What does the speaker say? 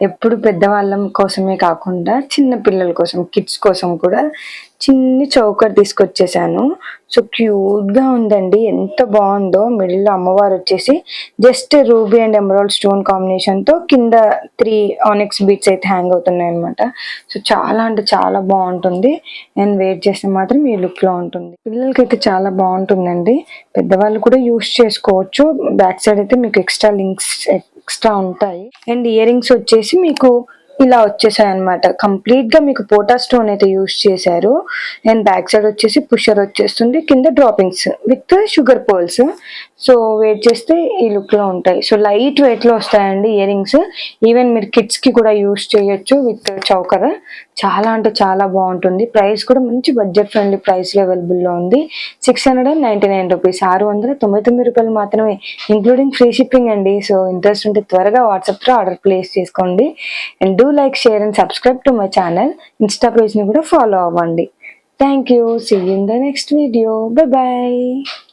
ఎప్పుడు పెద్దవాళ్ళం కోసమే కాకుండా చిన్న పిల్లల కోసం, కిడ్స్ కోసం కూడా చిన్ని చౌకర్ తీసుకొచ్చేసాను. సో క్యూట్‌గా ఉందండి. ఎంత బావుందో. మిడిల్‌లో అమ్మవారు వచ్చేసి just ruby and emerald stone కాంబినేషన్‌తో కింద 3 ఆనిక్స్ బీడ్స్ అయితే హ్యాంగ్ అవుతున్నాయన్నమాట. సో చాలా అంటే చాలా బావుంటుంది. అండ్ వేర్ చేస్తే మాత్రం ఈ లుక్‌లో ఉంటుంది. పిల్లలకైతే చాలా బావుంటుందండి. పెద్దవాళ్ళు కూడా యూజ్ చేసుకోవచ్చు. బ్యాక్ సైడ్ అయితే మీకు ఎక్స్ట్రా ఉంటాయి. అండ్ ఇయర్ రింగ్స్ వచ్చేసి మీకు ఇలా వచ్చేసాయి అనమాట. కంప్లీట్ గా మీకు పోటా స్టోన్ అయితే యూజ్ చేశారు. అండ్ బ్యాక్ సైడ్ వచ్చేసి పుషర్ వచ్చేస్తుంది, కింద droppings with sugar pearls. So wait చేస్తే ఈ లుక్ లో ఉంటాయి. సో లైట్ వెయిట్ లో వస్తాయండి ఇయర్ రింగ్స్. ఈవెన్ మీరు కిడ్స్ కి కూడా యూజ్ చేయొచ్చు విత్ చౌకర్. చాలా అంటే చాలా బాగుంటుంది. ప్రైస్ కూడా మంచి బడ్జెట్ ఫ్రెండ్లీ ప్రైస్ లో అవైలబుల్ లో ఉంది. 699 రూపీస్, 699 రూపాయలు మాత్రమే, ఇంక్లూడింగ్ ఫ్రీ షిప్పింగ్ అండి. సో ఇంట్రెస్ట్ ఉంటే త్వరగా వాట్సాప్ లో ఆర్డర్ ప్లేస్ చేసుకోండి. And do like, share and subscribe to my channel. Insta page ని కూడా ఫాలో అవ్వండి. Thank you. See you in the next video. Bye bye.